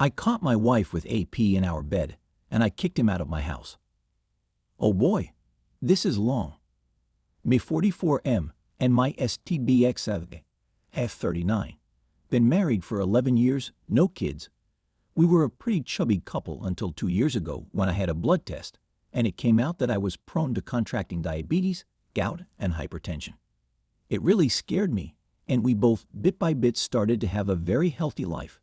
I caught my wife with AP in our bed, and I kicked him out of my house. Oh boy, this is long. Me 44M and my STBX F39. Been married for 11 years, no kids. We were a pretty chubby couple until 2 years ago when I had a blood test, and it came out that I was prone to contracting diabetes, gout, and hypertension. It really scared me, and we both bit by bit started to have a very healthy life.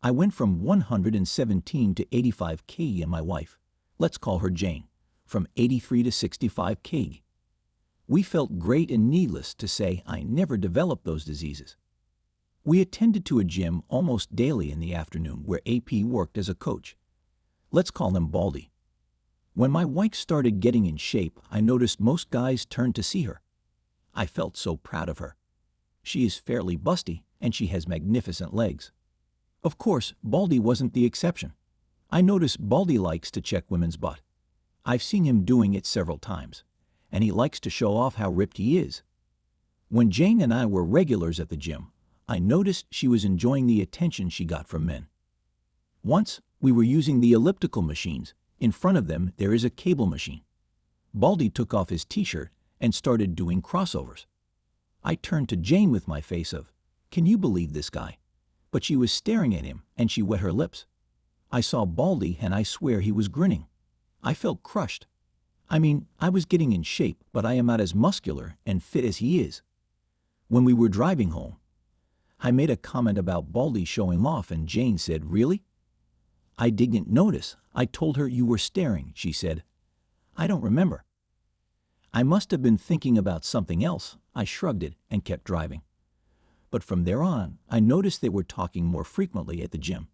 I went from 117 to 85 kg and my wife, let's call her Jane, from 83 to 65 kg. We felt great, and needless to say, I never developed those diseases. We attended to a gym almost daily in the afternoon where AP worked as a coach. Let's call him Baldie. When my wife started getting in shape, I noticed most guys turned to see her. I felt so proud of her. She is fairly busty, and she has magnificent legs. Of course, Baldie wasn't the exception. I noticed Baldie likes to check women's butt. I've seen him doing it several times, and he likes to show off how ripped he is. When Jane and I were regulars at the gym, I noticed she was enjoying the attention she got from men. Once, we were using the elliptical machines. In front of them, there is a cable machine. Baldie took off his t-shirt and started doing crossovers. I turned to Jane with my face of, "Can you believe this guy?" But she was staring at him, and she wet her lips. I saw Baldie, and I swear he was grinning. I felt crushed. I mean, I was getting in shape, but I am not as muscular and fit as he is. When we were driving home, I made a comment about Baldie showing off, and Jane said, "Really?" I didn't notice. I told her you were staring, she said. I don't remember. I must have been thinking about something else. I shrugged it and kept driving. But from there on, I noticed they were talking more frequently at the gym.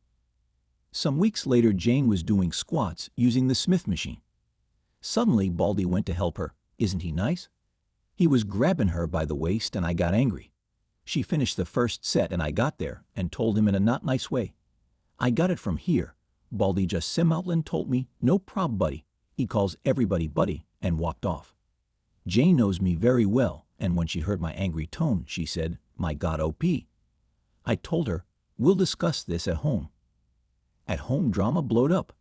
Some weeks later, Jane was doing squats using the Smith machine. Suddenly, Baldie went to help her. Isn't he nice? He was grabbing her by the waist, and I got angry. She finished the first set, and I got there and told him in a not nice way. "I got it from here." Baldie just smiled and told me, "No prob, buddy." He calls everybody buddy, and walked off. Jane knows me very well, and when she heard my angry tone, she said, "My God, OP." I told her, "We'll discuss this at home." At home, drama blowed up.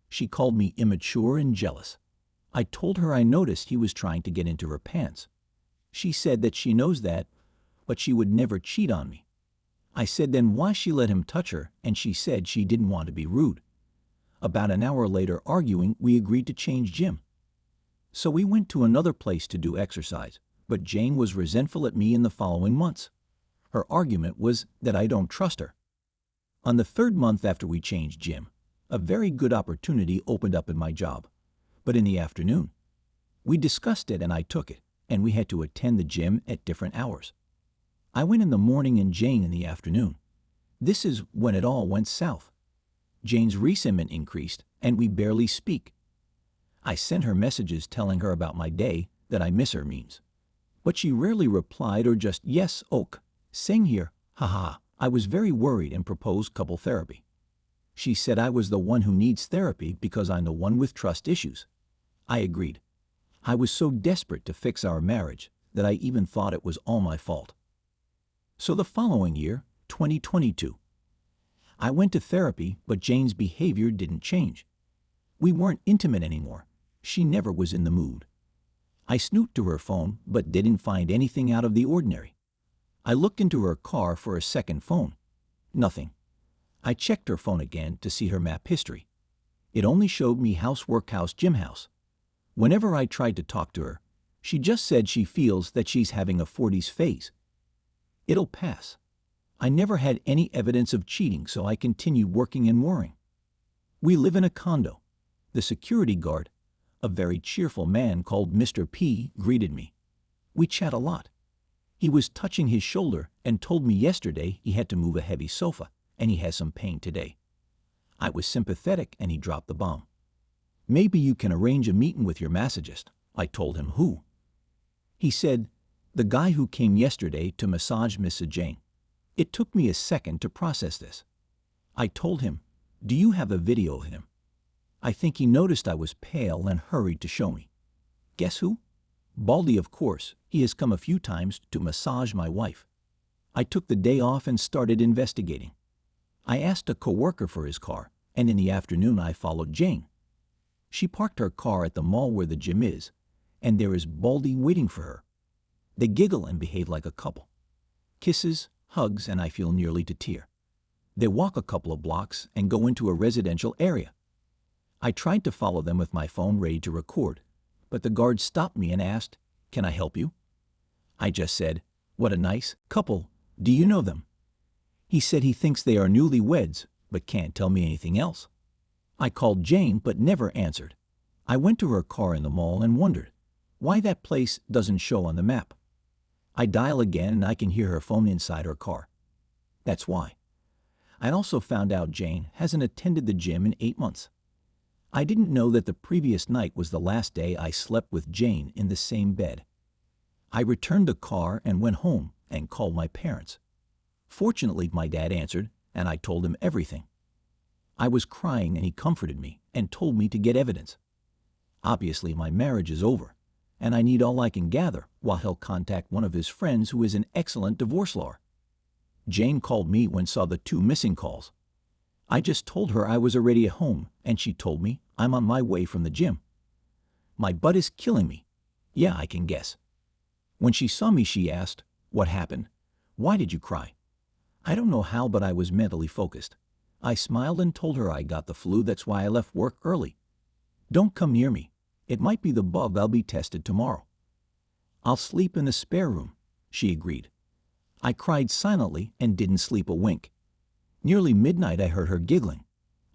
She called me immature and jealous. I told her I noticed he was trying to get into her pants. She said that she knows that, but she would never cheat on me. I said then why she let him touch her, and she said she didn't want to be rude. About an hour later, arguing, we agreed to change gym. So we went to another place to do exercise, but Jane was resentful at me in the following months. Her argument was that I don't trust her. On the third month after we changed gym, a very good opportunity opened up in my job, but in the afternoon. We discussed it and I took it, and we had to attend the gym at different hours. I went in the morning and Jane in the afternoon. This is when it all went south. Jane's resentment increased, and we barely speak. I sent her messages telling her about my day, that I miss her memes. But she rarely replied or just, "Yes, ok, sing here, haha." I was very worried and proposed couple therapy. She said I was the one who needs therapy because I'm the one with trust issues. I agreed. I was so desperate to fix our marriage that I even thought it was all my fault. So the following year, 2022, I went to therapy, but Jane's behavior didn't change. We weren't intimate anymore. She never was in the mood. I snooped to her phone, but didn't find anything out of the ordinary. I looked into her car for a second phone. Nothing. I checked her phone again to see her map history. It only showed me house, workhouse, gym house. Whenever I tried to talk to her, she just said she feels that she's having a 40s phase. It'll pass. I never had any evidence of cheating, so I continued working and worrying. We live in a condo. The security guard, a very cheerful man called Mr. P, greeted me. We chat a lot. He was touching his shoulder and told me yesterday he had to move a heavy sofa, and he has some pain today. I was sympathetic, and he dropped the bomb. "Maybe you can arrange a meeting with your massagist." I told him who. He said, "The guy who came yesterday to massage Miss Jane." It took me a second to process this. I told him, "Do you have a video of him?" I think he noticed I was pale and hurried to show me. Guess who? Baldie, of course. He has come a few times to massage my wife. I took the day off and started investigating. I asked a coworker for his car, and in the afternoon I followed Jane. She parked her car at the mall where the gym is, and there is Baldie waiting for her. They giggle and behave like a couple. Kisses, hugs, and I feel nearly to tear. They walk a couple of blocks and go into a residential area. I tried to follow them with my phone ready to record, but the guard stopped me and asked, "Can I help you?" I just said, "What a nice couple. Do you know them?" He said he thinks they are newlyweds, but can't tell me anything else. I called Jane but never answered. I went to her car in the mall and wondered why that place doesn't show on the map. I dial again and I can hear her phone inside her car. That's why. I also found out Jane hasn't attended the gym in 8 months. I didn't know that the previous night was the last day I slept with Jane in the same bed. I returned the car and went home and called my parents. Fortunately, my dad answered and I told him everything. I was crying and he comforted me and told me to get evidence. Obviously, my marriage is over, and I need all I can gather while he'll contact one of his friends who is an excellent divorce lawyer. Jane called me when saw the 2 missing calls. I just told her I was already at home, and she told me I'm on my way from the gym. My butt is killing me. Yeah, I can guess. When she saw me, she asked, "What happened? Why did you cry?" I don't know how, but I was mentally focused. I smiled and told her I got the flu, that's why I left work early. "Don't come near me. It might be the bug. I'll be tested tomorrow." "I'll sleep in the spare room," she agreed. I cried silently and didn't sleep a wink. Nearly midnight I heard her giggling.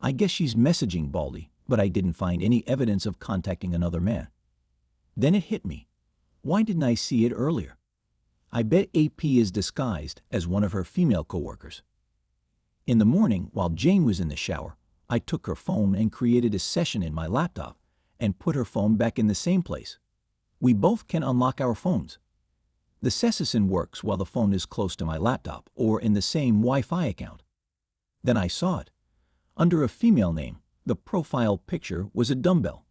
I guess she's messaging Baldie, but I didn't find any evidence of contacting another man. Then it hit me. Why didn't I see it earlier? I bet AP is disguised as one of her female coworkers. In the morning, while Jane was in the shower, I took her phone and created a session in my laptop and put her phone back in the same place. We both can unlock our phones. The session works while the phone is close to my laptop or in the same Wi-Fi account. Then I saw it. Under a female name, the profile picture was a dumbbell.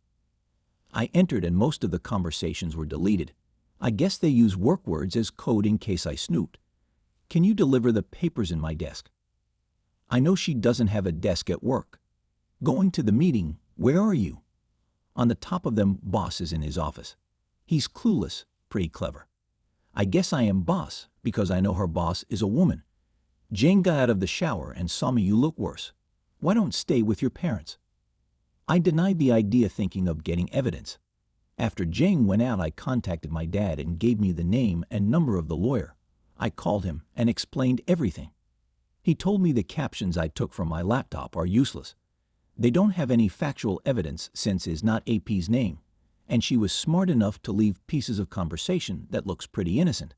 I entered and most of the conversations were deleted. I guess they use work words as code in case I snooped. "Can you deliver the papers in my desk?" I know she doesn't have a desk at work. "Going to the meeting, where are you?" On the top of them, boss is in his office. He's clueless, pretty clever. I guess I am boss because I know her boss is a woman. "Jane got out of the shower and saw me. You look worse. Why don't stay with your parents?" I denied the idea, thinking of getting evidence. After Jane went out, I contacted my dad and gave me the name and number of the lawyer. I called him and explained everything. He told me the captions I took from my laptop are useless. They don't have any factual evidence since it's not AP's name, and she was smart enough to leave pieces of conversation that looks pretty innocent.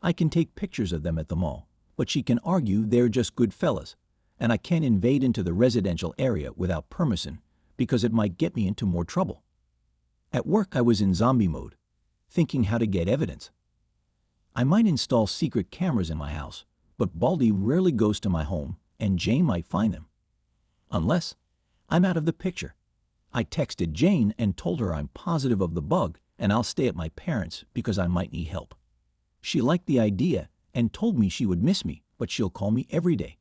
I can take pictures of them at the mall, but she can argue they're just good fellas, and I can't invade into the residential area without permission because it might get me into more trouble. At work I was in zombie mode, thinking how to get evidence. I might install secret cameras in my house, but Baldie rarely goes to my home and Jane might find them. Unless I'm out of the picture. I texted Jane and told her I'm positive of the bug and I'll stay at my parents' because I might need help. She liked the idea and told me she would miss me, but she'll call me every day.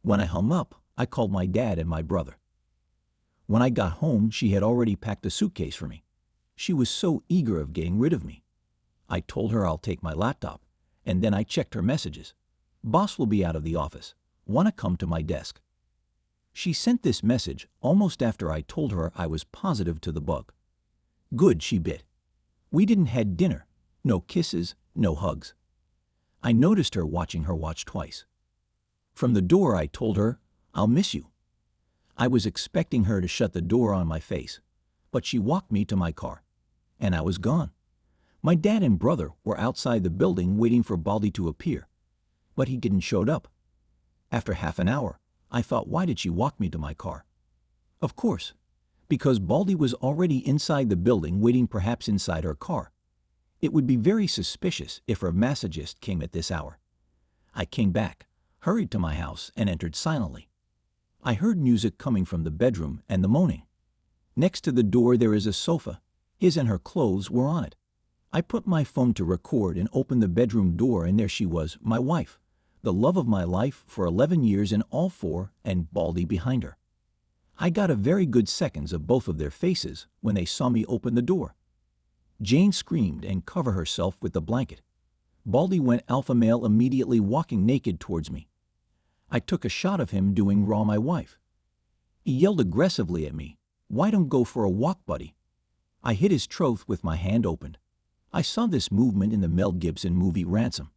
When I hung up, I called my dad and my brother. When I got home, she had already packed a suitcase for me. She was so eager of getting rid of me. I told her I'll take my laptop, and then I checked her messages. "Boss will be out of the office. Want to come to my desk?" She sent this message almost after I told her I was positive to the bug. Good, she bit. We didn't had dinner. No kisses, no hugs. I noticed her watching her watch twice. From the door I told her, "I'll miss you." I was expecting her to shut the door on my face, but she walked me to my car, and I was gone. My dad and brother were outside the building waiting for Baldie to appear, but he didn't show up. After half an hour, I thought, why did she walk me to my car? Of course, because Baldie was already inside the building waiting, perhaps inside her car. It would be very suspicious if her massagist came at this hour. I came back, hurried to my house, and entered silently. I heard music coming from the bedroom and the moaning. Next to the door there is a sofa. His and her clothes were on it. I put my phone to record and opened the bedroom door, and there she was, my wife, the love of my life for 11 years in all four, and Baldie behind her. I got a very good seconds of both of their faces when they saw me open the door. Jane screamed and covered herself with the blanket. Baldie went alpha male immediately walking naked towards me. I took a shot of him doing raw my wife. He yelled aggressively at me, "Why don't go for a walk, buddy?" I hit his throat with my hand opened. I saw this movement in the Mel Gibson movie Ransom.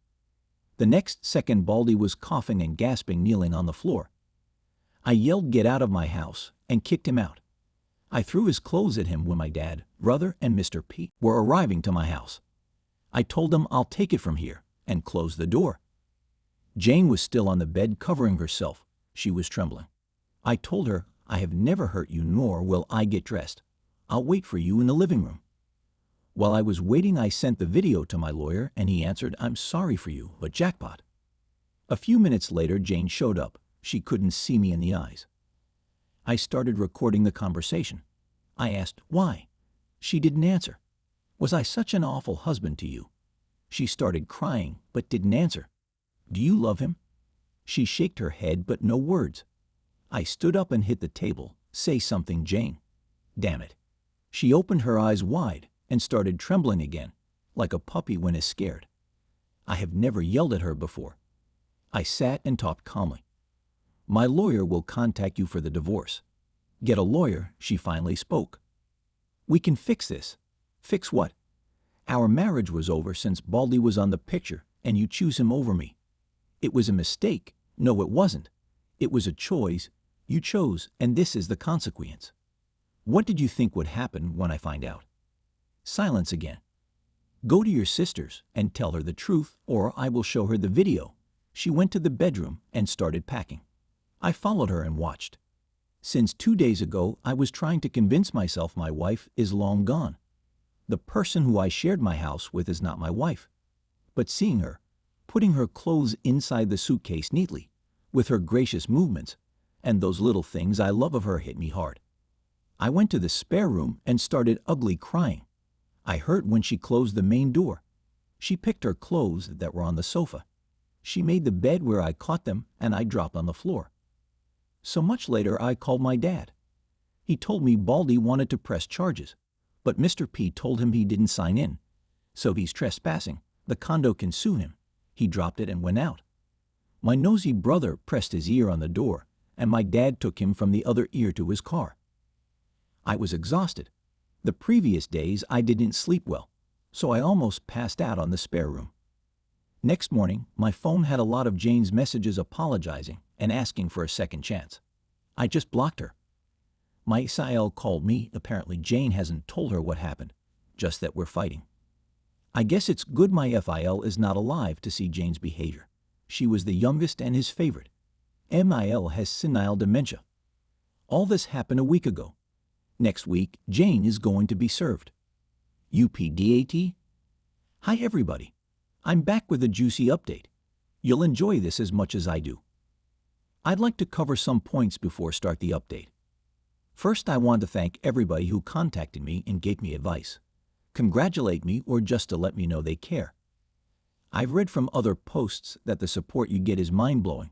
The next second Baldie was coughing and gasping kneeling on the floor. I yelled get out of my house and kicked him out. I threw his clothes at him when my dad, brother, and Mr. P were arriving to my house. I told them I'll take it from here and closed the door. Jane was still on the bed covering herself. She was trembling. I told her, "I have never hurt you nor will I get dressed. I'll wait for you in the living room." While I was waiting, I sent the video to my lawyer and he answered, "I'm sorry for you, but jackpot." A few minutes later, Jane showed up. She couldn't see me in the eyes. I started recording the conversation. I asked, "Why?" She didn't answer. "Was I such an awful husband to you?" She started crying, but didn't answer. "Do you love him?" She shook her head, but no words. I stood up and hit the table. "Say something, Jane." Damn it. She opened her eyes wide and started trembling again, like a puppy when is scared. I have never yelled at her before. I sat and talked calmly. "My lawyer will contact you for the divorce." "Get a lawyer," she finally spoke. "We can fix this." "Fix what?" "Our marriage was over since Baldie was on the picture and you choose him over me." "It was a mistake." "No, it wasn't. It was a choice. You chose, and this is the consequence." "What did you think would happen when I find out?" Silence again. "Go to your sister's and tell her the truth, or I will show her the video." She went to the bedroom and started packing. I followed her and watched. Since 2 days ago, I was trying to convince myself my wife is long gone. The person who I shared my house with is not my wife. But seeing her, putting her clothes inside the suitcase neatly, with her gracious movements, and those little things I love of her hit me hard. I went to the spare room and started ugly crying. I heard when she closed the main door. She picked her clothes that were on the sofa. She made the bed where I caught them, and I dropped on the floor. So much later, I called my dad. He told me Baldie wanted to press charges, but Mr. P told him he didn't sign in. So he's trespassing. The condo can sue him. He dropped it and went out. My nosy brother pressed his ear on the door, and my dad took him from the other ear to his car. I was exhausted. The previous days I didn't sleep well, so I almost passed out on the spare room. Next morning, my phone had a lot of Jane's messages apologizing and asking for a second chance. I just blocked her. My SIL called me. Apparently Jane hasn't told her what happened, just that we're fighting. I guess it's good my FIL is not alive to see Jane's behavior. She was the youngest and his favorite. MIL has senile dementia. All this happened a week ago. Next week, Jane is going to be served. UPDAT? Hi everybody. I'm back with a juicy update. You'll enjoy this as much as I do. I'd like to cover some points before start the update. First, I want to thank everybody who contacted me and gave me advice, congratulate me, or just to let me know they care. I've read from other posts that the support you get is mind-blowing,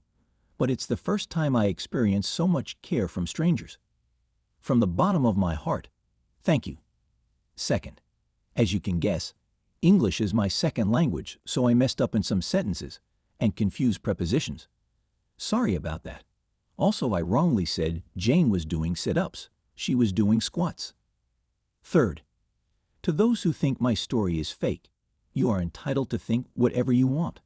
but it's the first time I experienced so much care from strangers. From the bottom of my heart, thank you. Second, as you can guess, English is my second language, so I messed up in some sentences and confused prepositions. Sorry about that. Also, I wrongly said Jane was doing sit-ups. She was doing squats. Third, to those who think my story is fake, you are entitled to think whatever you want.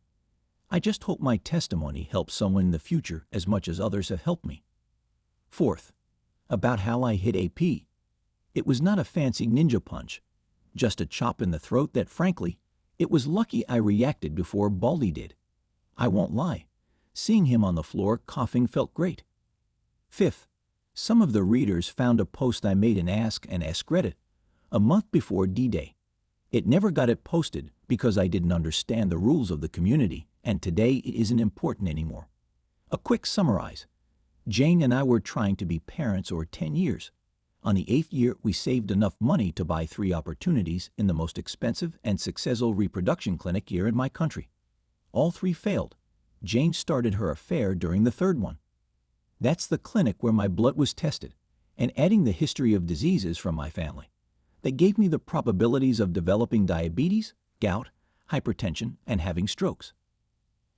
I just hope my testimony helps someone in the future as much as others have helped me. Fourth, about how I hit AP. It was not a fancy ninja punch, just a chop in the throat that, frankly, it was lucky I reacted before Baldie did. I won't lie. Seeing him on the floor coughing felt great. Fifth, some of the readers found a post I made in Ask and Escalated a month before D-Day. It never got it posted because I didn't understand the rules of the community, and today it isn't important anymore. A quick summarize. Jane and I were trying to be parents over 10 years. On the 8th year, we saved enough money to buy 3 opportunities in the most expensive and successful reproduction clinic here in my country. All 3 failed. Jane started her affair during the third one. That's the clinic where my blood was tested, and adding the history of diseases from my family. They gave me the probabilities of developing diabetes, gout, hypertension, and having strokes.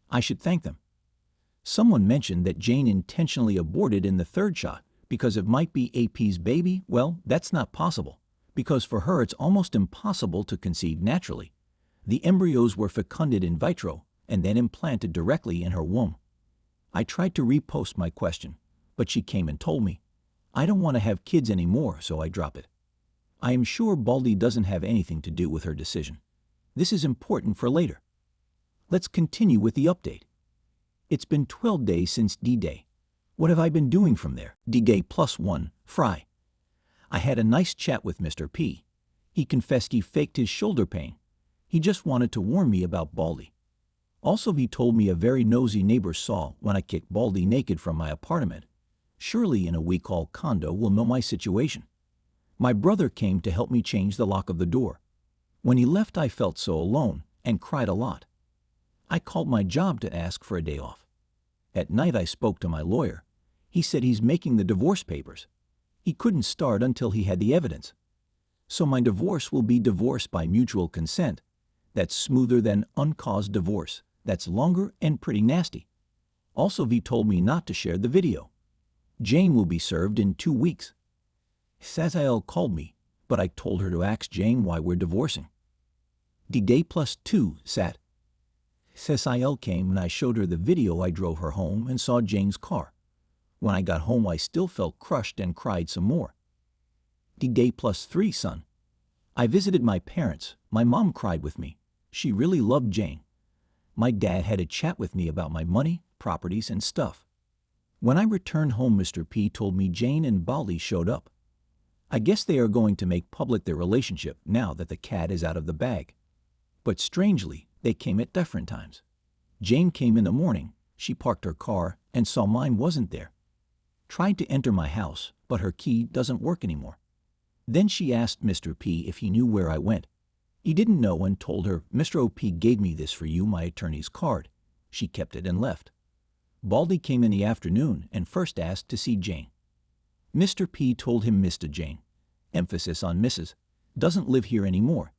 I should thank them. Someone mentioned that Jane intentionally aborted in the third shot because it might be AP's baby. Well, that's not possible, because for her it's almost impossible to conceive naturally. The embryos were fecunded in vitro and then implanted directly in her womb. I tried to repost my question, but she came and told me, I don't want to have kids anymore, so I drop it. I am sure Baldie doesn't have anything to do with her decision. This is important for later. Let's continue with the update. It's been 12 days since D-Day. What have I been doing from there? D-Day +1, Fry. I had a nice chat with Mr. P. He confessed he faked his shoulder pain. He just wanted to warn me about Baldie. Also, he told me a very nosy neighbor saw when I kicked Baldie naked from my apartment. Shirley in a we call condo will know my situation. My brother came to help me change the lock of the door. When he left, I felt so alone and cried a lot. I called my job to ask for a day off. At night, I spoke to my lawyer. He said he's making the divorce papers. He couldn't start until he had the evidence. So my divorce will be divorce by mutual consent. That's smoother than uncaused divorce. That's longer and pretty nasty. Also, he told me not to share the video. Jane will be served in 2 weeks. Sazael called me, but I told her to ask Jane why we're divorcing. D-Day +2, Sat. Sazael came and I showed her the video. I drove her home and saw Jane's car. When I got home, I still felt crushed and cried some more. D-Day +3, son. I visited my parents. My mom cried with me. She really loved Jane. My dad had a chat with me about my money, properties, and stuff. When I returned home, Mr. P told me Jane and Baldie showed up. I guess they are going to make public their relationship now that the cat is out of the bag. But strangely, they came at different times. Jane came in the morning. She parked her car and saw mine wasn't there. Tried to enter my house, but her key doesn't work anymore. Then she asked Mr. P if he knew where I went. He didn't know and told her, Mr. O.P. gave me this for you, my attorney's card. She kept it and left. Baldie came in the afternoon and first asked to see Jane. Mr. P told him Mr. Jane, emphasis on Mrs., doesn't live here anymore.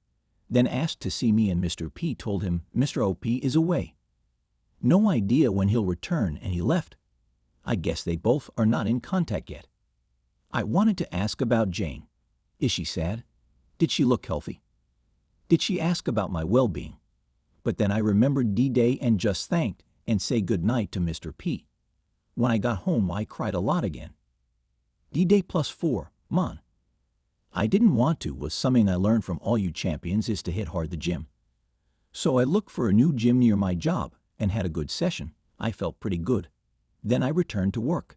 Then asked to see me and Mr. P told him Mr. O.P. is away. No idea when he'll return, and he left. I guess they both are not in contact yet. I wanted to ask about Jane. Is she sad? Did she look healthy? Did she ask about my well-being? But then I remembered D-Day and just thanked and say good night to Mr. P. When I got home, I cried a lot again. D-Day +4, Mon. I didn't want to, was something I learned from all you champions is to hit hard the gym. So I looked for a new gym near my job and had a good session. I felt pretty good. Then I returned to work.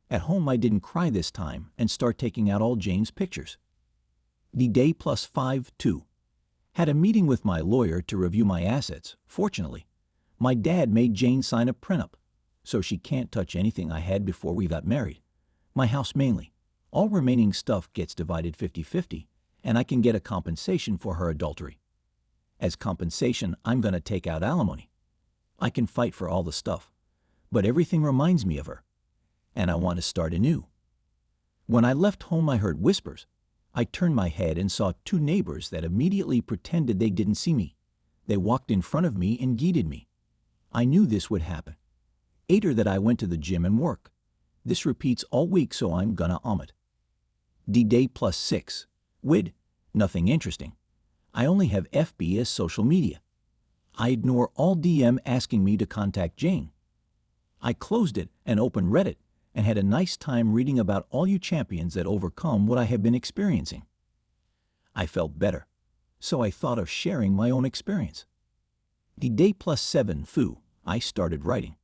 At home, I didn't cry this time and start taking out all Jane's pictures. D-Day +5, 2. Had a meeting with my lawyer to review my assets. Fortunately, my dad made Jane sign a prenup, so she can't touch anything I had before we got married. My house mainly. All remaining stuff gets divided 50-50, and I can get a compensation for her adultery. As compensation, I'm going to take out alimony. I can fight for all the stuff, but everything reminds me of her, and I want to start anew. When I left home, I heard whispers. I turned my head and saw 2 neighbors that immediately pretended they didn't see me. They walked in front of me and greeted me. I knew this would happen. 8 that I went to the gym and work. This repeats all week, so I'm gonna it. D-Day +6. Wid. Nothing interesting. I only have FB as social media. I ignore all DM asking me to contact Jane. I closed it and opened Reddit and had a nice time reading about all you champions that overcome what I have been experiencing. I felt better, so I thought of sharing my own experience. D-Day +7, Foo. I started writing.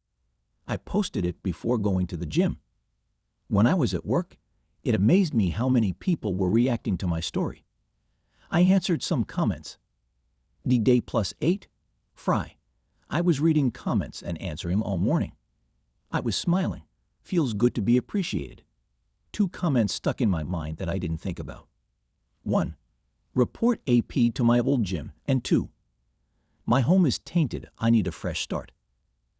I posted it before going to the gym. When I was at work, it amazed me how many people were reacting to my story. I answered some comments. D-Day +8, Fry. I was reading comments and answering all morning. I was smiling. Feels good to be appreciated. 2 comments stuck in my mind that I didn't think about. 1. Report AP to my old gym. And 2. My home is tainted. I need a fresh start.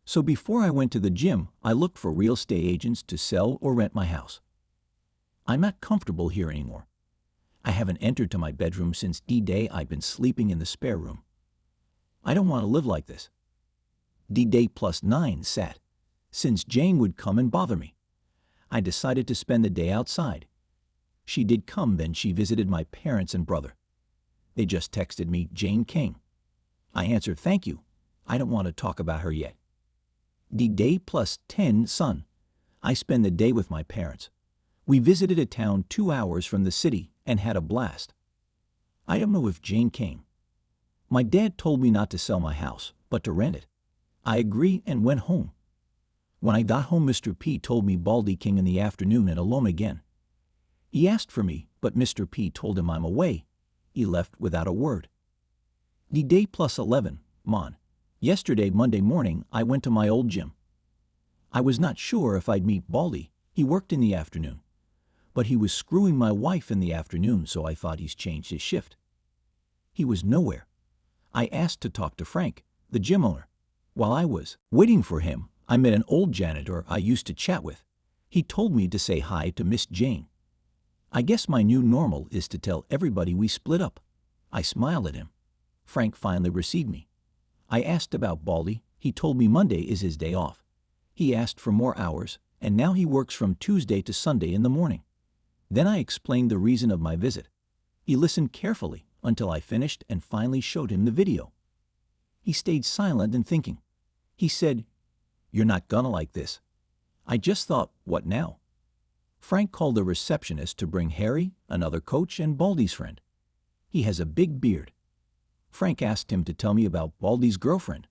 So before I went to the gym, I looked for real estate agents to sell or rent my house. I'm not comfortable here anymore. I haven't entered to my bedroom since D-Day. I've been sleeping in the spare room. I don't want to live like this. D-Day +9 sat. Since Jane would come and bother me, I decided to spend the day outside. She did come, then she visited my parents and brother. They just texted me, Jane came. I answered, thank you. I don't want to talk about her yet. D-Day +10 son. I spend the day with my parents. We visited a town 2 hours from the city and had a blast. I don't know if Jane came. My dad told me not to sell my house, but to rent it. I agreed and went home. When I got home, Mr. P told me Baldie came in the afternoon and alone again. He asked for me, but Mr. P told him I'm away. He left without a word. D-Day +11, Mon. Yesterday, Monday morning, I went to my old gym. I was not sure if I'd meet Baldie. He worked in the afternoon. But he was screwing my wife in the afternoon, so I thought he's changed his shift. He was nowhere. I asked to talk to Frank, the gym owner. While I was waiting for him, I met an old janitor I used to chat with. He told me to say hi to Miss Jane. I guess my new normal is to tell everybody we split up. I smiled at him. Frank finally received me. I asked about Baldie. He told me Monday is his day off. He asked for more hours, and now he works from Tuesday to Sunday in the morning. Then I explained the reason of my visit. He listened carefully until I finished and finally showed him the video. He stayed silent and thinking. He said, "You're not gonna like this." I just thought, what now? Frank called the receptionist to bring Harry, another coach, and Baldie's friend. He has a big beard. Frank asked him to tell me about Baldie's girlfriend.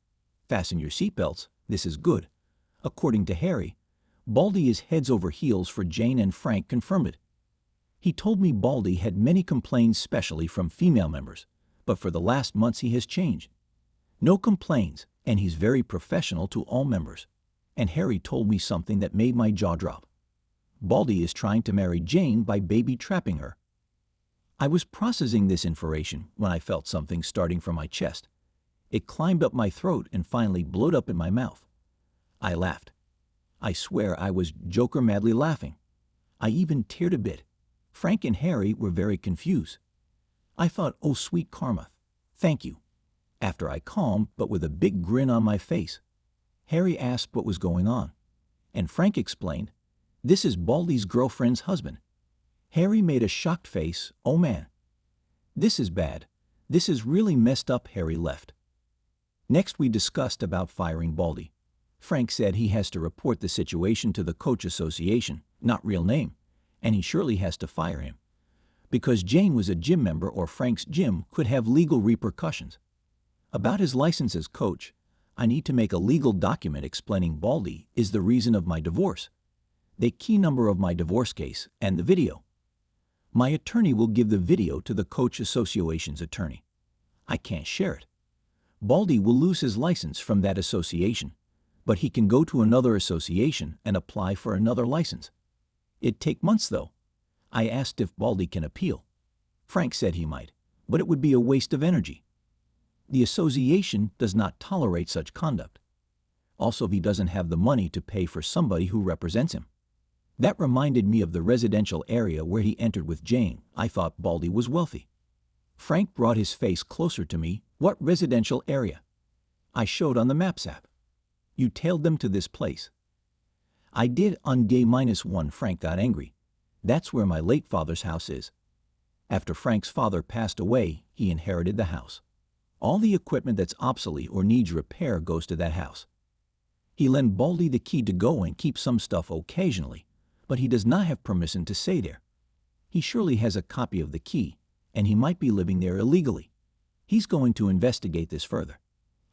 Fasten your seatbelts, this is good. According to Harry, Baldie is heads over heels for Jane, and Frank confirmed it. He told me Baldie had many complaints, especially from female members, but for the last months he has changed. No complaints, and he's very professional to all members. And Harry told me something that made my jaw drop. Baldie is trying to marry Jane by baby-trapping her. I was processing this information when I felt something starting from my chest. It climbed up my throat and finally blowed up in my mouth. I laughed. I swear I was joker madly laughing. I even teared a bit. Frank and Harry were very confused. I thought, oh sweet karma, thank you. After I calmed, but with a big grin on my face. Harry asked what was going on, and Frank explained, this is Baldie's girlfriend's husband. Harry made a shocked face, oh man. This is bad. This is really messed up. Harry left. Next we discussed about firing Baldie. Frank said he has to report the situation to the coach association, not real name, and he surely has to fire him. Because Jane was a gym member or Frank's gym could have legal repercussions. About his license as coach, I need to make a legal document explaining Baldie is the reason of my divorce, the key number of my divorce case, and the video. My attorney will give the video to the coach association's attorney. I can't share it. Baldie will lose his license from that association, but he can go to another association and apply for another license. It'd take months though. I asked if Baldie can appeal. Frank said he might, but it would be a waste of energy. The association does not tolerate such conduct. Also, he doesn't have the money to pay for somebody who represents him. That reminded me of the residential area where he entered with Jane. I thought Baldie was wealthy. Frank brought his face closer to me. What residential area? I showed on the Maps app. You tailed them to this place. I did on day -1. Frank got angry. That's where my late father's house is. After Frank's father passed away, he inherited the house. All the equipment that's obsolete or needs repair goes to that house. He lent Baldie the key to go and keep some stuff occasionally, but he does not have permission to stay there. He surely has a copy of the key, and he might be living there illegally. He's going to investigate this further.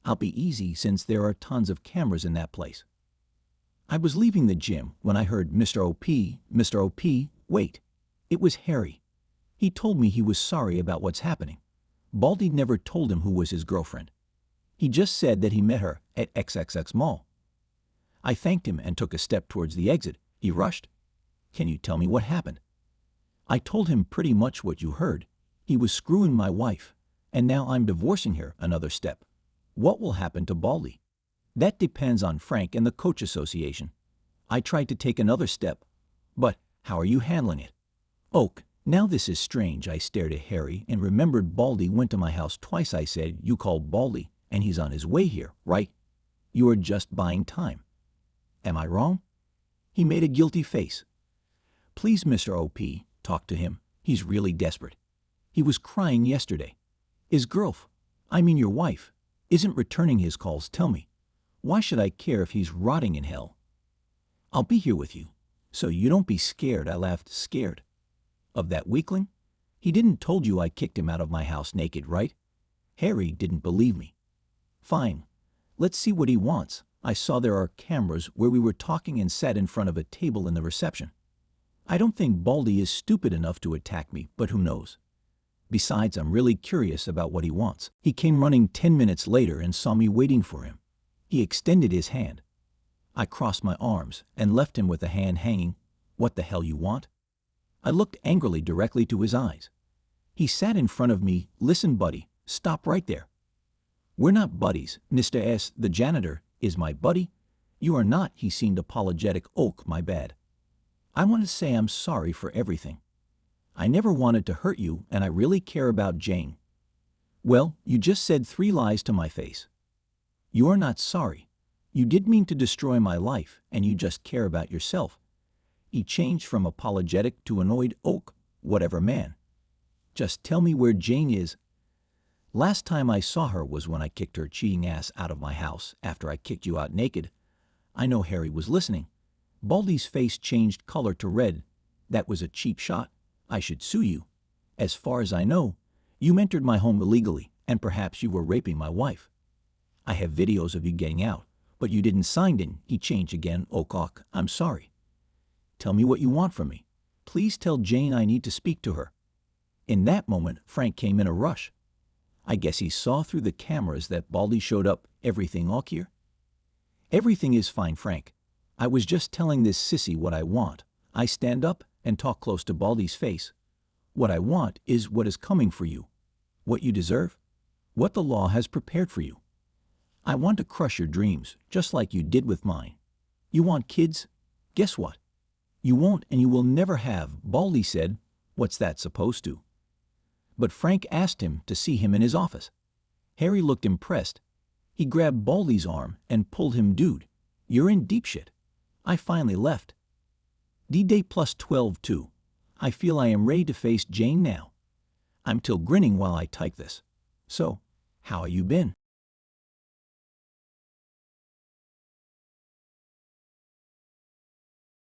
I'll be easy since there are tons of cameras in that place. I was leaving the gym when I heard Mr. OP, wait. It was Harry. He told me he was sorry about what's happening. Baldie never told him who was his girlfriend. He just said that he met her at XXX Mall. I thanked him and took a step towards the exit. He rushed. Can you tell me what happened? I told him pretty much what you heard. He was screwing my wife, and now I'm divorcing her. Another step. What will happen to Baldie? That depends on Frank and the coach association. I tried to take another step. But how are you handling it? Oak, now this is strange. I stared at Harry and remembered Baldie went to my house twice. I said, you called Baldie and he's on his way here, right? You are just buying time. Am I wrong? He made a guilty face. Please, Mr. O.P., talk to him. He's really desperate. He was crying yesterday. His your wife, isn't returning his calls. Tell me, why should I care if he's rotting in hell? I'll be here with you, so you don't be scared. I laughed. Scared? Of that weakling? He didn't told you I kicked him out of my house naked, right? Harry didn't believe me. Fine. Let's see what he wants. I saw there are cameras where we were talking and sat in front of a table in the reception. I don't think Baldie is stupid enough to attack me, but who knows? Besides, I'm really curious about what he wants. He came running 10 minutes later and saw me waiting for him. He extended his hand. I crossed my arms and left him with a hand hanging. What the hell you want? I looked angrily directly to his eyes. He sat in front of me. Listen, buddy, stop right there. We're not buddies. Mr. S., the janitor, is my buddy. You are not. He seemed apologetic. Oak, my bad. I want to say I'm sorry for everything. I never wanted to hurt you, and I really care about Jane. Well, you just said 3 lies to my face. You are not sorry. You did mean to destroy my life, and you just care about yourself. He changed from apologetic to annoyed. Oak, whatever, man. Just tell me where Jane is. Last time I saw her was when I kicked her cheating ass out of my house after I kicked you out naked. I know Harry was listening. Baldie's face changed color to red. That was a cheap shot. I should sue you. As far as I know, you entered my home illegally, and perhaps you were raping my wife. I have videos of you getting out, but you didn't sign in. He changed again. Oak, I'm sorry. Tell me what you want from me. Please tell Jane I need to speak to her. In that moment, Frank came in a rush. I guess he saw through the cameras that Baldie showed up. Everything all here? Everything is fine, Frank. I was just telling this sissy what I want. I stand up and talk close to Baldie's face. What I want is what is coming for you. What you deserve. What the law has prepared for you. I want to crush your dreams, just like you did with mine. You want kids? Guess what? You won't, and you will never have. Baldie said, what's that supposed to? But Frank asked him to see him in his office. Harry looked impressed. He grabbed Baldie's arm and pulled him. Dude, you're in deep shit. I finally left. D-Day plus 12 too. I feel I am ready to face Jane now. I'm still grinning while I type this. So, how have you been?